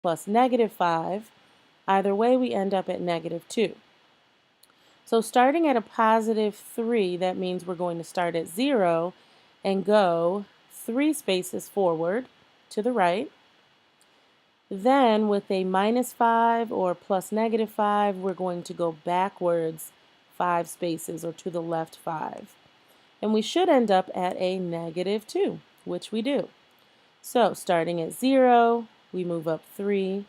plus negative 5. Either way, we end up at negative 2. So starting at a positive 3, that means we're going to start at 0 and go 3 spaces forward to the right. Then with a minus 5 or plus negative 5, we're going to go backwards 5 spaces or to the left 5. And we should end up at a negative 2, which we do. So starting at 0, we move up 3.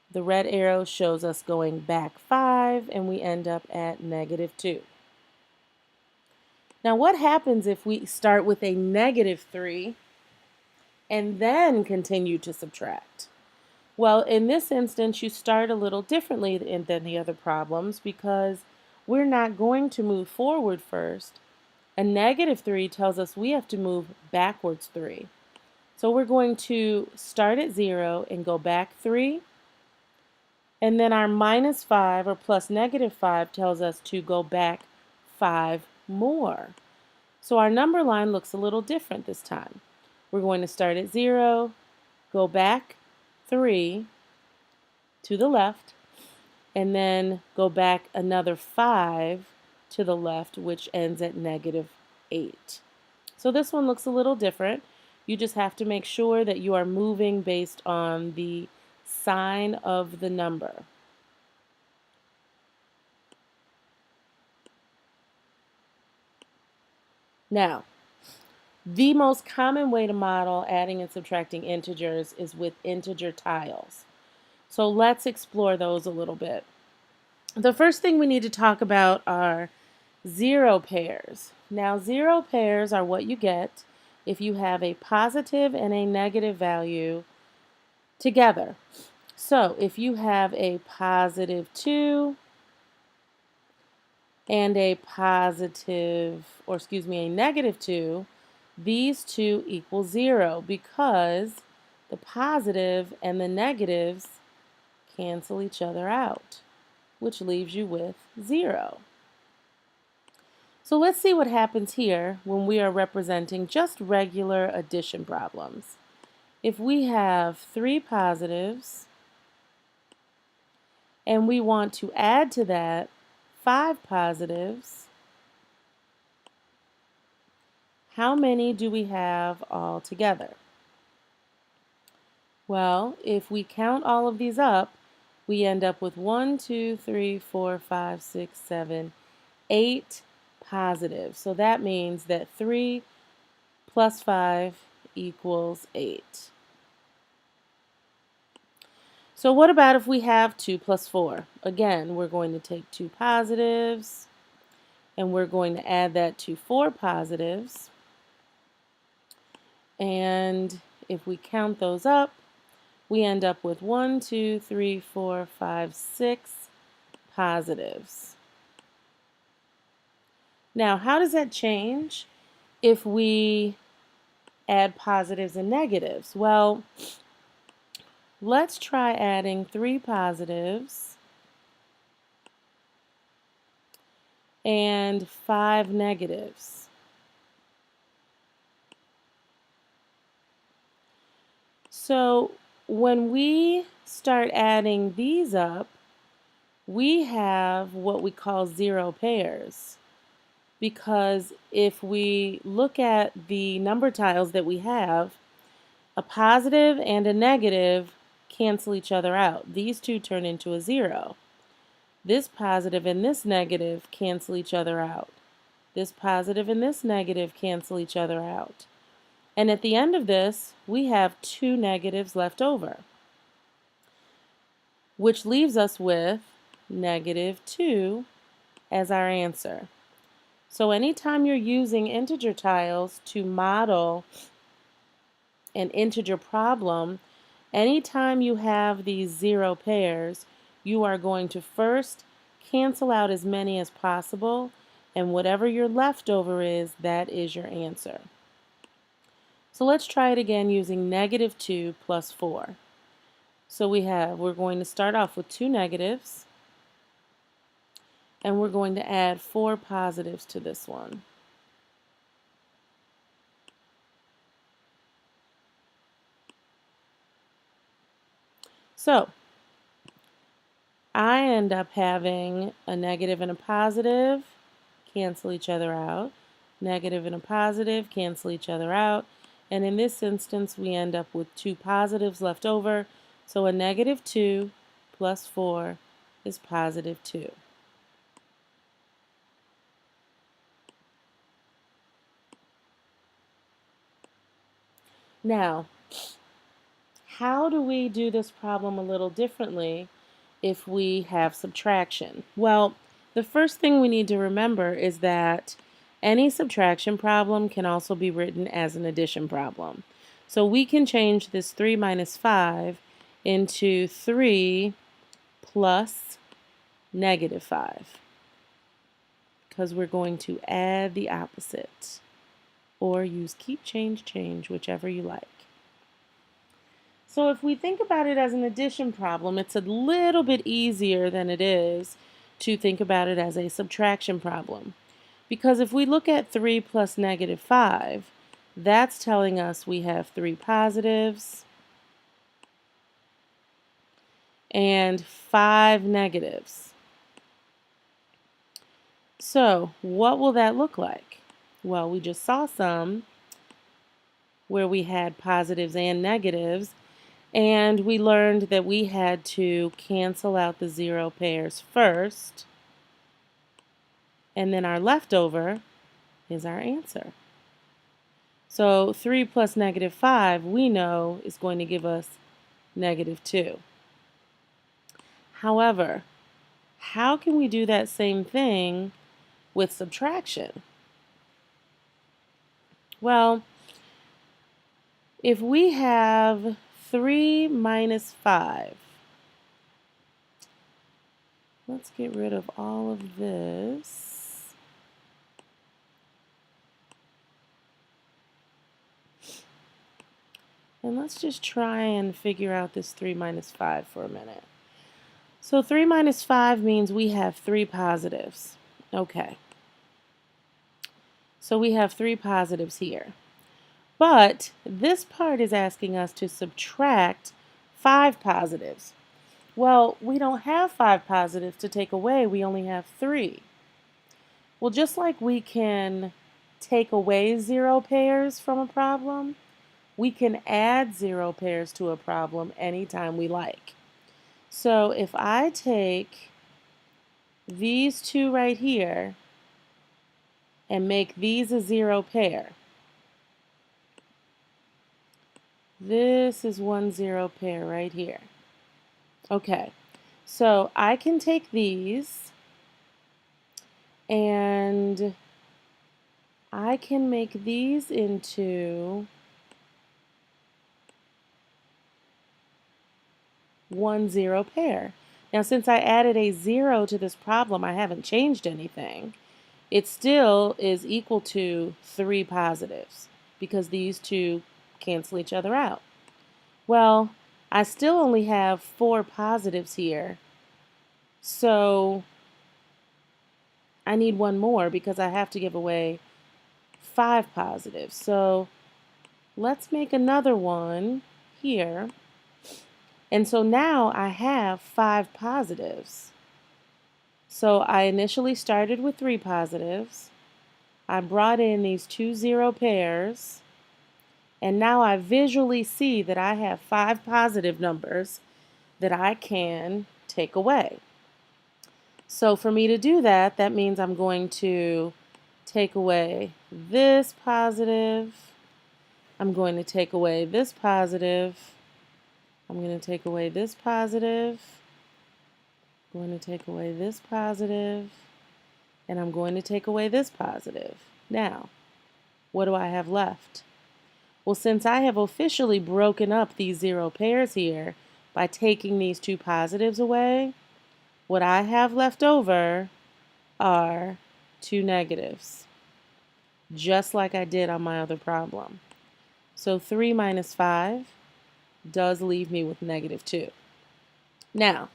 The red arrow shows us going back 5, and we end up at negative 2. Now what happens if we start with a negative 3 and then continue to subtract? Well, in this instance, you start a little differently than the other problems because we're not going to move forward first. A negative 3 tells us we have to move backwards 3. So we're going to start at 0 and go back 3. And then our minus 5 or plus negative 5 tells us to go back 5 more. So our number line looks a little different this time. We're going to start at 0, go back 3 to the left, and then go back another 5 to the left, which ends at negative 8. So this one looks a little different. You just have to make sure that you are moving based on the sign of the number. Now, the most common way to model adding and subtracting integers is with integer tiles. So let's explore those a little bit. The first thing we need to talk about are zero pairs. Now, zero pairs are what you get if you have a positive and a negative value together. So if you have a positive 2 and a negative 2, these two equal 0 because the positive and the negatives cancel each other out, which leaves you with 0. So let's see what happens here when we are representing just regular addition problems. If we have 3 positives and we want to add to that 5 positives, how many do we have all together? Well, if we count all of these up, we end up with 1, 2, 3, 4, 5, 6, 7, 8 positives. So that means that 3 plus 5 equals 8. So what about if we have 2 plus 4? Again, we're going to take 2 positives and we're going to add that to 4 positives. And if we count those up, we end up with 1, 2, 3, 4, 5, 6 positives. Now, how does that change if we add positives and negatives? Well, let's try adding 3 positives and 5 negatives. So when we start adding these up, we have what we call zero pairs. Because if we look at the number tiles that we have, a positive and a negative cancel each other out. These two turn into a 0. This positive and this negative cancel each other out. This positive and this negative cancel each other out. And at the end of this, we have 2 negatives left over, which leaves us with negative 2 as our answer. So anytime you're using integer tiles to model an integer problem, anytime you have these zero pairs, you are going to first cancel out as many as possible, and whatever your leftover is, that is your answer. So let's try it again using negative 2 plus 4. So we're going to start off with 2 negatives, and we're going to add 4 positives to this one. So I end up having a negative and a positive cancel each other out. Negative and a positive cancel each other out. And in this instance, we end up with two positives left over. So a negative 2 plus 4 is positive 2. Now, how do we do this problem a little differently if we have subtraction? Well, the first thing we need to remember is that any subtraction problem can also be written as an addition problem. So we can change this 3 minus 5 into 3 plus negative 5 because we're going to add the opposite or use keep, change, whichever you like. So if we think about it as an addition problem, it's a little bit easier than it is to think about it as a subtraction problem. Because if we look at 3 plus negative 5, that's telling us we have 3 positives and 5 negatives. So what will that look like? Well, we just saw some where we had positives and negatives, and we learned that we had to cancel out the zero pairs first, and then our leftover is our answer. So 3 plus negative 5, we know, is going to give us negative 2. However, how can we do that same thing with subtraction? Well, if we have 3 minus 5, let's get rid of all of this. And let's just try and figure out this 3 minus 5 for a minute. So 3 minus 5 means we have 3 positives. Okay. So we have 3 positives here. But this part is asking us to subtract 5 positives. Well, we don't have 5 positives to take away. We only have 3. Well, just like we can take away 0 pairs from a problem, we can add 0 pairs to a problem anytime we like. So if I take these two right here and make these a 0 pair, this is 1 0 pair right here. Okay, so I can take these and I can make these into 1 0 pair. Now, since I added a 0 to this problem, I haven't changed anything. It still is equal to 3 positives because these two cancel each other out. Well, I still only have 4 positives here, so I need one more because I have to give away 5 positives. So let's make another one here. And so now I have 5 positives. So I initially started with 3 positives. I brought in these 2 0 pairs. And now I visually see that I have 5 positive numbers that I can take away. So for me to do that, that means I'm going to take away this positive. I'm going to take away this positive. I'm going to take away this positive. I'm going to take away this positive. And I'm going to take away this positive. Now, what do I have left? Well, since I have officially broken up these 0 pairs here by taking these 2 positives away, what I have left over are 2 negatives, just like I did on my other problem. So 3 minus 5 does leave me with negative 2. Now,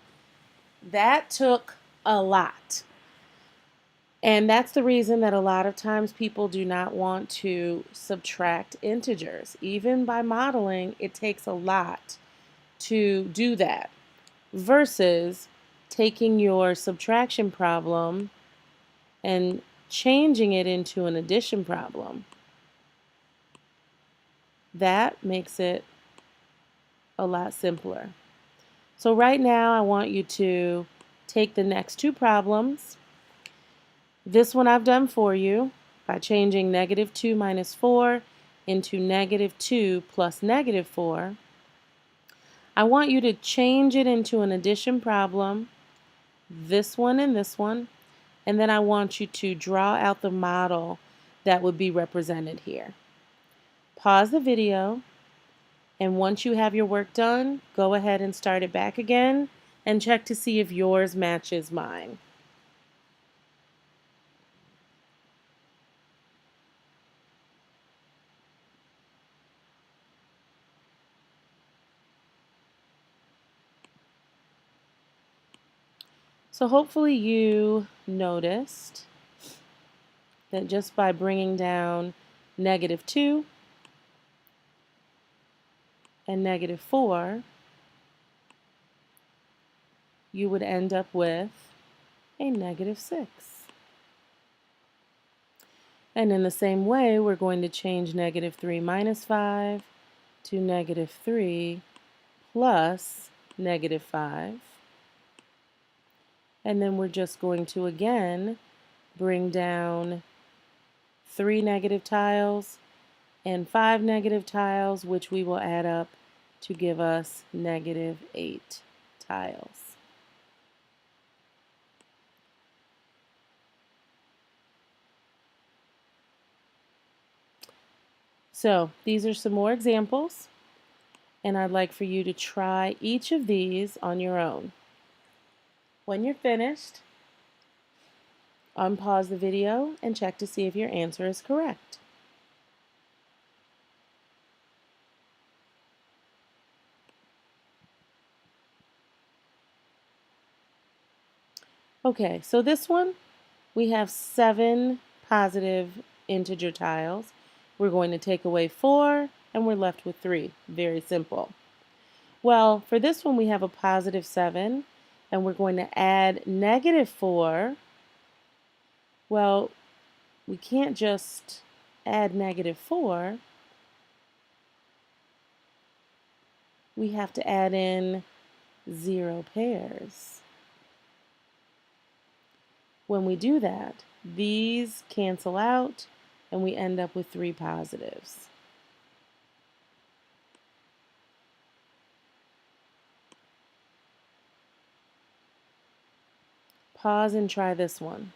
that took a lot. And that's the reason that a lot of times people do not want to subtract integers. Even by modeling, it takes a lot to do that versus taking your subtraction problem and changing it into an addition problem. That makes it a lot simpler. So right now I want you to take the next two problems. This one I've done for you by changing -2 minus 4 into -2 plus -4. I want you to change it into an addition problem, this one, and then I want you to draw out the model that would be represented here. Pause the video, and once you have your work done, go ahead and start it back again and check to see if yours matches mine. So hopefully you noticed that just by bringing down -2 and -4, you would end up with a -6. And in the same way, we're going to change -3 minus 5 to -3 plus -5. And then we're just going to again bring down 3 negative tiles and 5 negative tiles, which we will add up to give us -8 tiles. So these are some more examples, and I'd like for you to try each of these on your own. When you're finished, unpause the video and check to see if your answer is correct. Okay, so this one, we have 7 positive integer tiles. We're going to take away 4, and we're left with 3. Very simple. Well, for this one, we have a positive 7, and we're going to add -4. Well, we can't just add -4. We have to add in 0 pairs. When we do that, these cancel out, and we end up with 3 positives. Pause and try this one.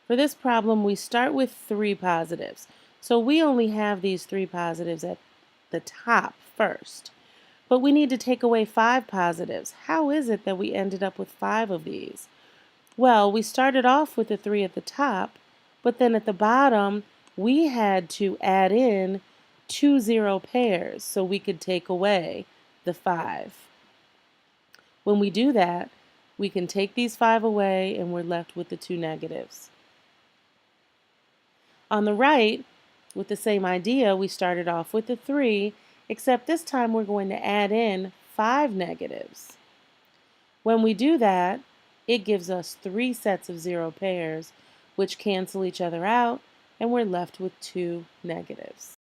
For this problem, we start with 3 positives. So we only have these 3 positives at the top first. But we need to take away 5 positives. How is it that we ended up with 5 of these? Well, we started off with the 3 at the top, but then at the bottom, we had to add in 2 0 pairs so we could take away the 5. When we do that, we can take these 5 away and we're left with the 2 negatives. On the right, with the same idea, we started off with the 3, except this time we're going to add in 5 negatives. When we do that, it gives us 3 sets of 0 pairs, which cancel each other out, and we're left with 2 negatives.